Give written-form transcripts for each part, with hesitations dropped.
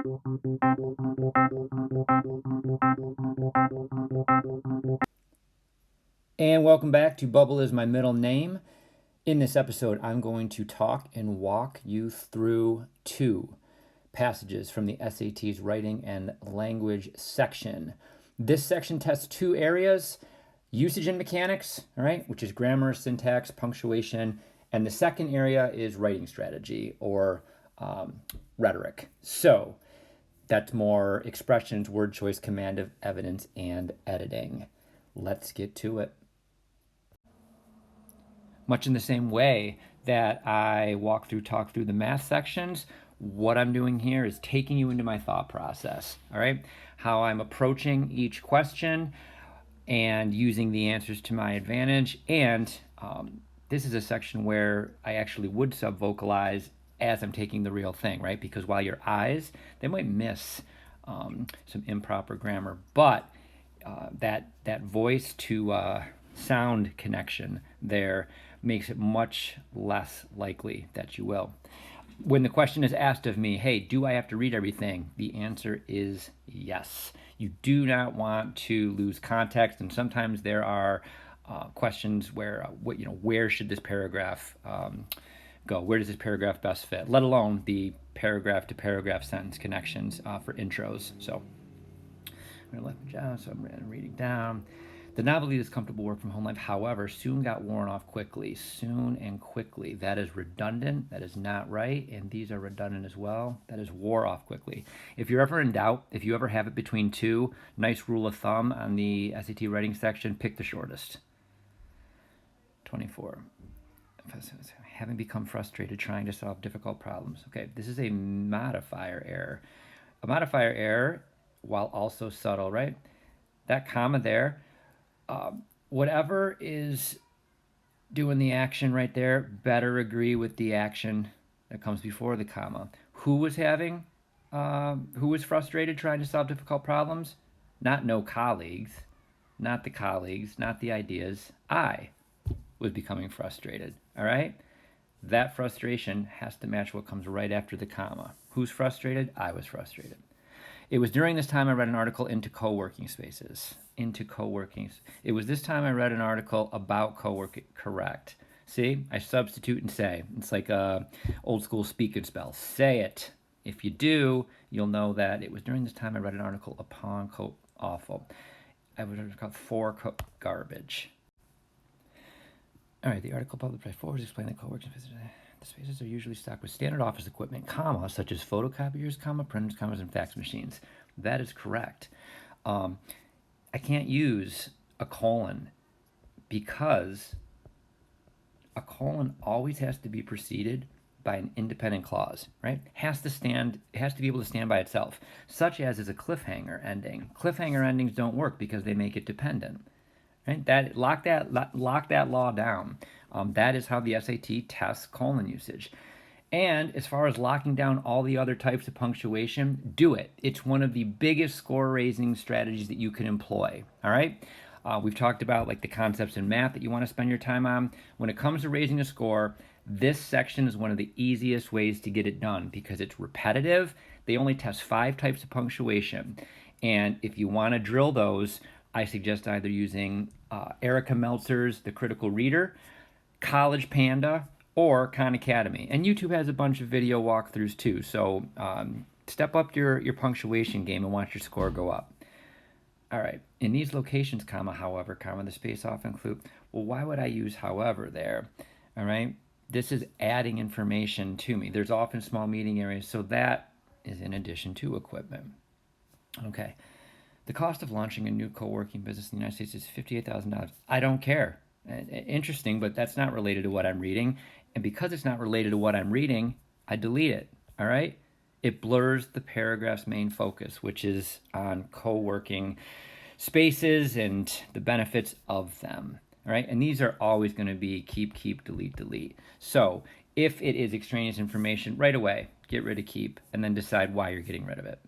And welcome back to Bubble is My Middle Name. In this episode, I'm going to talk and walk you through 2 passages from the SAT's writing and language section. This section tests 2 areas: usage and mechanics, all right, which is grammar, syntax, punctuation, and the second area is writing strategy or rhetoric. So that's more expressions, word choice, command of evidence, and editing. Let's get to it. Much in the same way that I talk through the math sections, what I'm doing here is taking you into my thought process, all right? How I'm approaching each question and using the answers to my advantage. And this is a section where I actually would sub-vocalize as I'm taking the real thing, right? Because while your eyes, they might miss some improper grammar, but that voice to sound connection there makes it much less likely that you will. When the question is asked of me, hey, do I have to read everything? The answer is yes. You do not want to lose context, and sometimes there are questions where, where should this paragraph go? Where does this paragraph best fit? Let alone the paragraph to paragraph sentence connections for intros. So I'm going to left down, so I'm reading down. The novelty of this comfortable work from home life, however, soon got worn off quickly. Soon and quickly. That is redundant. That is not right. And these are redundant as well. That is wore off quickly. If you're ever in doubt, if you ever have it between 2, nice rule of thumb on the SAT writing section, pick the shortest. 24. Having become frustrated trying to solve difficult problems. Okay, this is a modifier error. A modifier error, while also subtle, right? That comma there, whatever is doing the action right there better agree with the action that comes before the comma. Who was frustrated trying to solve difficult problems? Not no colleagues, not the colleagues, not the ideas. I was becoming frustrated, all right? That frustration has to match what comes right after the comma. Who's frustrated? I was frustrated. It was during this time I read an article into co-working spaces. It was this time I read an article about co-working. Correct. See, I substitute and say. It's like a old school speak and spell. Say it. If you do, you'll know that it was during this time I read an article upon awful. I would call for garbage. All right, the article published by Forbes explained that co-working spaces. The spaces are usually stocked with standard office equipment, comma, such as photocopiers, comma, printers, commas, and fax machines. That is correct. I can't use a colon because a colon always has to be preceded by an independent clause, right? It has to be able to stand by itself, such as is a cliffhanger ending. Cliffhanger endings don't work because they make it dependent. Right? Lock that law down. That is how the SAT tests colon usage. And as far as locking down all the other types of punctuation, do it. It's one of the biggest score-raising strategies that you can employ. All right. We've talked about like the concepts in math that you want to spend your time on. When it comes to raising a score, this section is one of the easiest ways to get it done because it's repetitive. They only test 5 types of punctuation, and if you want to drill those, I suggest either using Erica Meltzer's The Critical Reader, College Panda, or Khan Academy. And YouTube has a bunch of video walkthroughs too. So step up your punctuation game and watch your score go up. All right. In these locations, comma, however, comma, the space off include. Well, why would I use however there? All right. This is adding information to me. There's often small meeting areas, so that is in addition to equipment. Okay. The cost of launching a new co-working business in the United States is $58,000. I don't care. Interesting, but that's not related to what I'm reading. And because it's not related to what I'm reading, I delete it. All right? It blurs the paragraph's main focus, which is on co-working spaces and the benefits of them. All right? And these are always going to be keep, delete. So if it is extraneous information, right away, get rid of keep, and then decide why you're getting rid of it.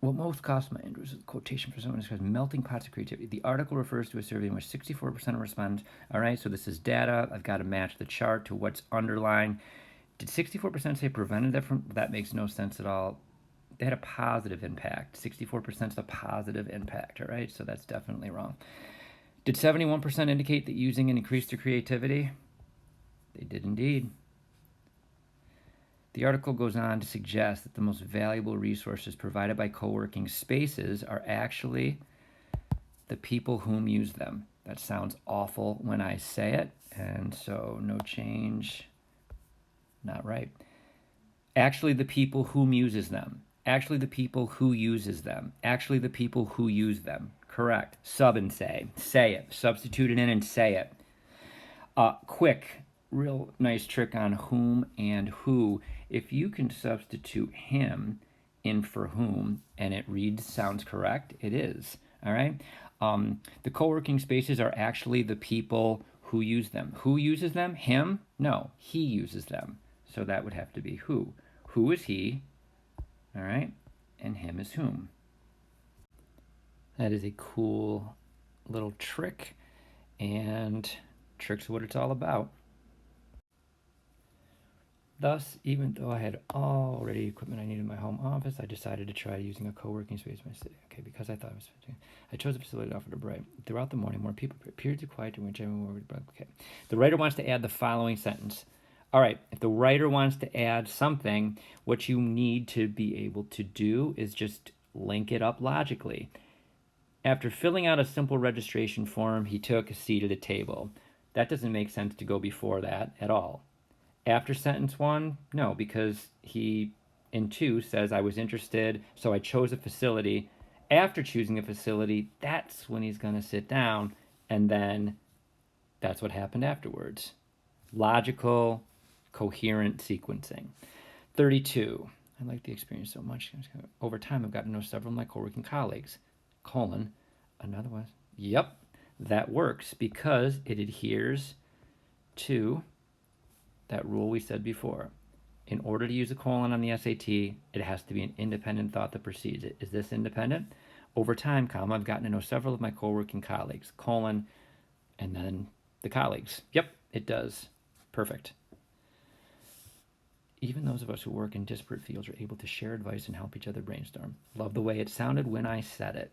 What most cost my interest is a quotation for someone who describes melting pots of creativity. The article refers to a survey in which 64% of respondents, all right, so this is data. I've got to match the chart to what's underlined. Did 64% say prevented that from? That makes no sense at all. They had a positive impact. 64% is a positive impact, all right? So that's definitely wrong. Did 71% indicate that using and increased their creativity? They did indeed. The article goes on to suggest that the most valuable resources provided by co-working spaces are actually the people whom use them. That sounds awful when I say it, and so no change, not right. Actually the people whom uses them. Actually the people who uses them. Actually the people who use them. Correct. Sub and say. Say it. Substitute it in and say it. Quick, real nice trick on whom and who. If you can substitute him in for whom and it reads, sounds correct, it is. All right? The co-working spaces are actually the people who use them. Who uses them? Him? No, he uses them. So that would have to be who. Who is he? All right? And him is whom. That is a cool little trick, and tricks are what it's all about. Thus, even though I had already equipment I needed in my home office, I decided to try using a co-working space in my city. Okay, because I thought it was fitting. I chose a facility that offered a break. Throughout the morning, more people periods of quiet during which everyone would break. Okay. The writer wants to add the following sentence. All right, if the writer wants to add something, what you need to be able to do is just link it up logically. After filling out a simple registration form, he took a seat at a table. That doesn't make sense to go before that at all. After sentence 1, no, because he, in 2, says, I was interested, so I chose a facility. After choosing a facility, that's when he's going to sit down, and then that's what happened afterwards. Logical, coherent sequencing. 32. I like the experience so much. Over time, I've gotten to know several of my co-working colleagues. Colon, another one. Yep, that works because it adheres to that rule we said before. In order to use a colon on the SAT, it has to be an independent thought that precedes it. Is this independent? Over time, comma, I've gotten to know several of my co-working colleagues. Colon, and then the colleagues. Yep, it does. Perfect. Even those of us who work in disparate fields are able to share advice and help each other brainstorm. Love the way it sounded when I said it.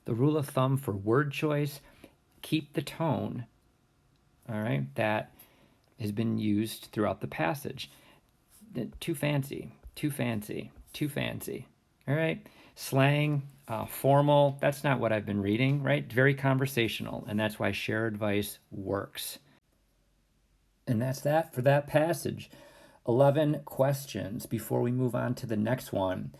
The rule of thumb for word choice, keep the tone, all right, that has been used throughout the passage. Too fancy, too fancy, too fancy, all right? Slang, formal, that's not what I've been reading, right? Very conversational, and that's why share advice works. And that's that for that passage. 11 questions before we move on to the next one.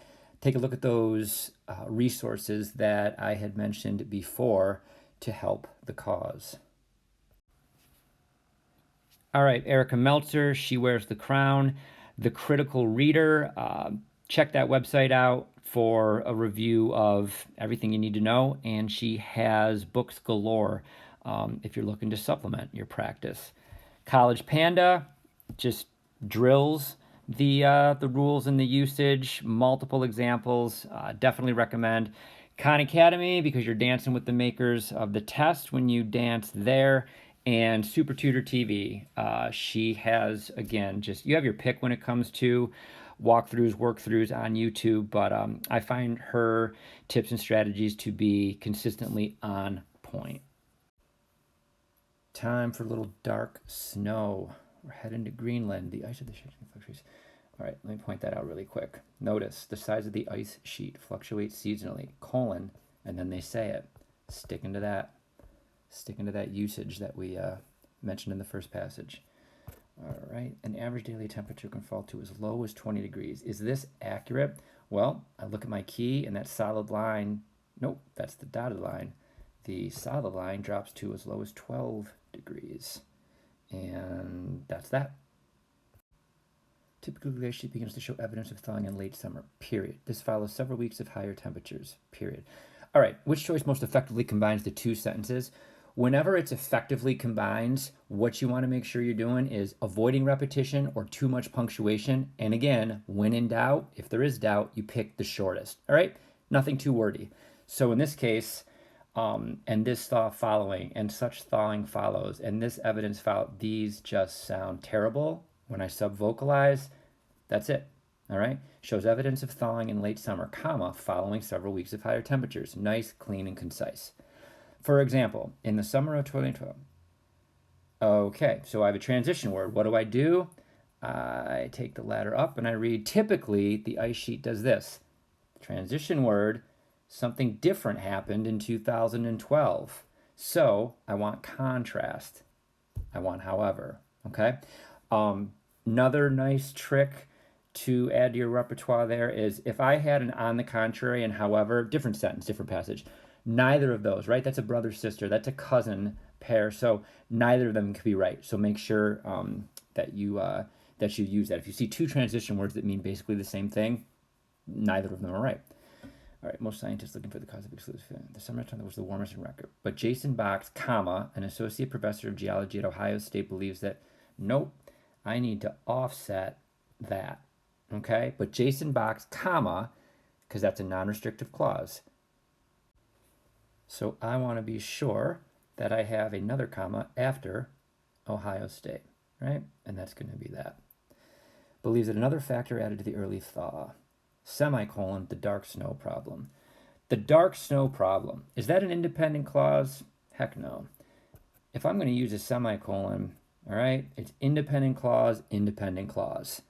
Take a look at those resources that I had mentioned before to help the cause. All right, Erica Meltzer, She Wears the Crown, The Critical Reader. Check that website out for a review of everything you need to know, and she has books galore if you're looking to supplement your practice. College Panda just drills the rules and the usage, multiple examples. Definitely recommend. Khan Academy, because you're dancing with the makers of the test when you dance there. And Super Tutor TV. She has, again, just, you have your pick when it comes to walkthroughs, workthroughs on YouTube, but I find her tips and strategies to be consistently on point. Time for a little dark snow. We're heading to Greenland. The ice of the sheet fluctuates. All right, let me point that out really quick. Notice the size of the ice sheet fluctuates seasonally, colon, and then they say it. Sticking to that usage that we mentioned in the first passage. All right, an average daily temperature can fall to as low as 20 degrees. Is this accurate? Well, I look at my key and that solid line, nope, that's the dotted line. The solid line drops to as low as 12 degrees. And that's that. Typically, the glacier sheet begins to show evidence of thawing in late summer, period. This follows several weeks of higher temperatures, period. All right, which choice most effectively combines the two sentences? Whenever it's effectively combines, what you want to make sure you're doing is avoiding repetition or too much punctuation. And again, when in doubt, if there is doubt, you pick the shortest. All right, nothing too wordy. So in this case, and this thaw following, and such thawing follows, and this evidence follows, these just sound terrible. When I subvocalize, that's it. All right? Shows evidence of thawing in late summer, comma, following several weeks of higher temperatures. Nice, clean, and concise. For example, in the summer of 2012. Okay, so I have a transition word. What do? I take the ladder up and I read, typically, the ice sheet does this. Transition word, something different happened in 2012. So I want contrast. I want however. Okay? Another nice trick to add to your repertoire there is if I had an on the contrary and however, different sentence, different passage. Neither of those, right? That's a brother, sister. That's a cousin pair. So neither of them can be right. So make sure that you use that. If you see two transition words that mean basically the same thing, neither of them are right. All right, most scientists looking for the cause of exclusive. The summertime was the warmest in record. But Jason Box, comma, an associate professor of geology at Ohio State, believes that, nope, I need to offset that. Okay? But Jason Box, comma, because that's a non-restrictive clause. So I want to be sure that I have another comma after Ohio State, right? And that's going to be that. Believes that another factor added to the early thaw. Semicolon, the dark snow problem. The dark snow problem. Is that an independent clause? Heck no. If I'm going to use a semicolon, all right, it's independent clause, independent clause.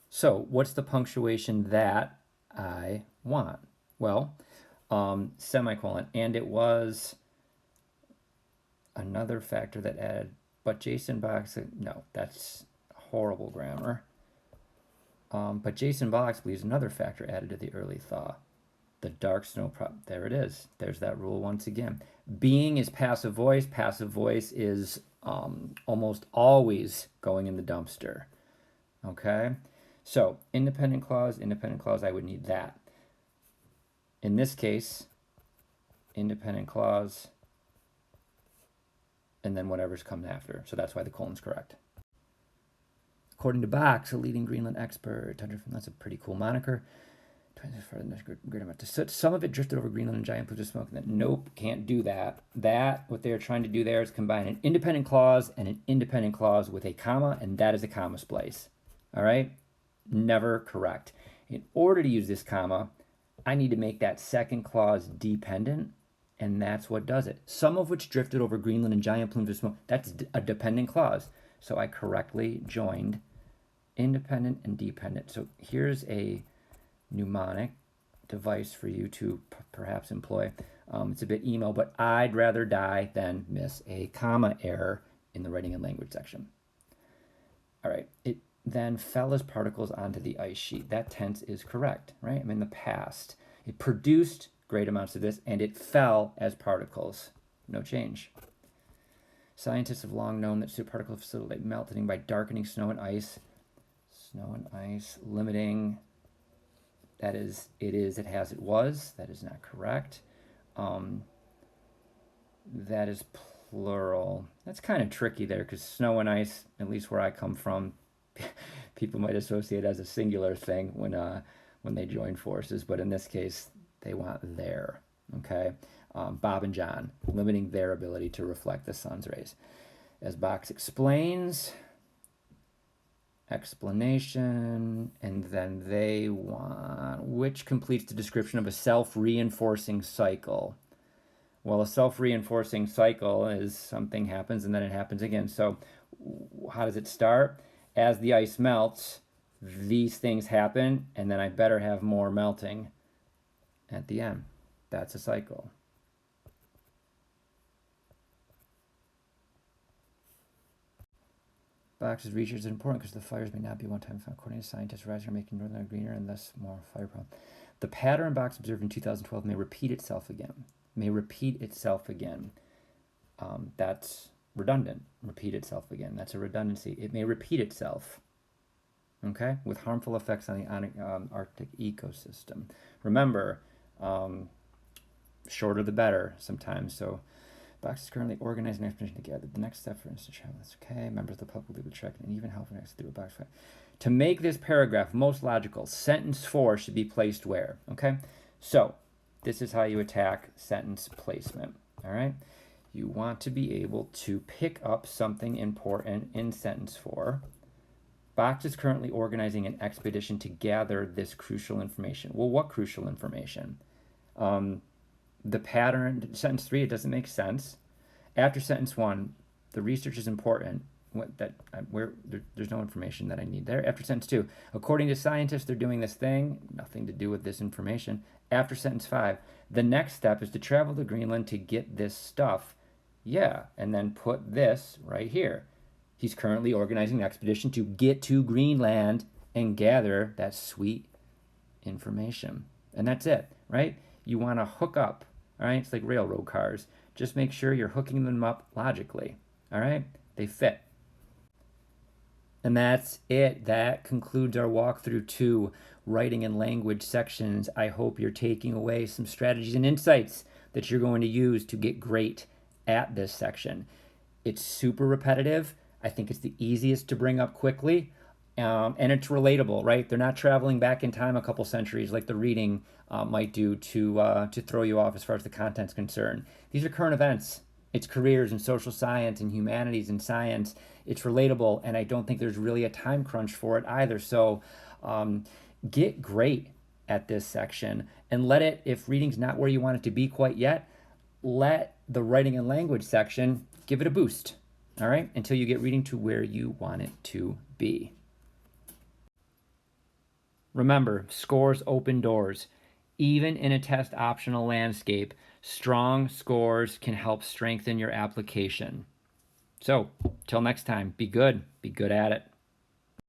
So what's the punctuation that I want? Well, semicolon, and it was another factor that added, but Jason Box, no, that's horrible grammar. But Jason Box believes another factor added to the early thaw. The dark snow problem. There it is. There's that rule once again. Being is passive voice. Passive voice is almost always going in the dumpster. Okay? So, independent clause, I would need that. In this case, independent clause, and then whatever's come after. So that's why the colon's correct. According to Box, a leading Greenland expert, that's a pretty cool moniker. Some of it drifted over Greenland in giant plumes of smoke. Nope, can't do that. What they're trying to do there is combine an independent clause and an independent clause with a comma, and that is a comma splice. All right? Never correct. In order to use this comma, I need to make that second clause dependent, and that's what does it. Some of which drifted over Greenland in giant plumes of smoke. That's a dependent clause. So I correctly joined independent and dependent. So here's a mnemonic device for you to perhaps employ. It's a bit emo, but I'd rather die than miss a comma error in the writing and language section. All right, it then fell as particles onto the ice sheet. That tense is correct, right? I'm in the past. It produced great amounts of this, and it fell as particles. No change. Scientists have long known that superparticles facilitate melting by darkening snow and ice. Snow and ice, limiting. That is, it is, it has, it was. That is not correct. That is plural. That's kind of tricky there because snow and ice, at least where I come from, people might associate as a singular thing when they join forces. But in this case, they want their. Okay. Bob and John, limiting their ability to reflect the sun's rays. As Box explains, explanation, and then they want, which completes the description of a self-reinforcing cycle. Well, a self-reinforcing cycle is something happens and then it happens again. So how does it start? As the ice melts, these things happen, and then I better have more melting at the end. That's a cycle. Box's research is important because the fires may not be one-time found. According to scientists, rising are making northern greener and thus more fire prone. The pattern Box observed in 2012 may repeat itself again. That's redundant. Repeat itself again. That's a redundancy. It may repeat itself. Okay, with harmful effects on the Arctic ecosystem. Remember, shorter the better sometimes. So Box is currently organizing an expedition together. The next step for instance travel is okay. Members of the public will be able to check and even help next through a Box fight. To make this paragraph most logical, sentence 4 should be placed where? Okay, so this is how you attack sentence placement. All right, you want to be able to pick up something important in sentence 4 Box is currently organizing an expedition to gather this crucial information. Well, what crucial information? The pattern, sentence 3, it doesn't make sense. After sentence 1, the research is important. There's no information that I need there. After sentence 2, according to scientists, they're doing this thing, nothing to do with this information. After sentence 5, the next step is to travel to Greenland to get this stuff. Yeah, and then put this right here. He's currently organizing an expedition to get to Greenland and gather that sweet information. And that's it, right? You want to hook up, all right? It's like railroad cars. Just make sure you're hooking them up logically, all right? They fit. And that's it. That concludes our walkthrough 2 writing and language sections. I hope you're taking away some strategies and insights that you're going to use to get great at this section. It's super repetitive. I think it's the easiest to bring up quickly, and it's relatable, right? They're not traveling back in time a couple centuries like the reading might do to throw you off as far as the content's concerned. These are current events. It's careers in social science and humanities and science. It's relatable, and I don't think there's really a time crunch for it either. So get great at this section and let it, if reading's not where you want it to be quite yet, let the writing and language section give it a boost, all right, until you get reading to where you want it to be. Remember, scores open doors. Even in a test optional landscape, strong scores can help strengthen your application. So, till next time, be good at it.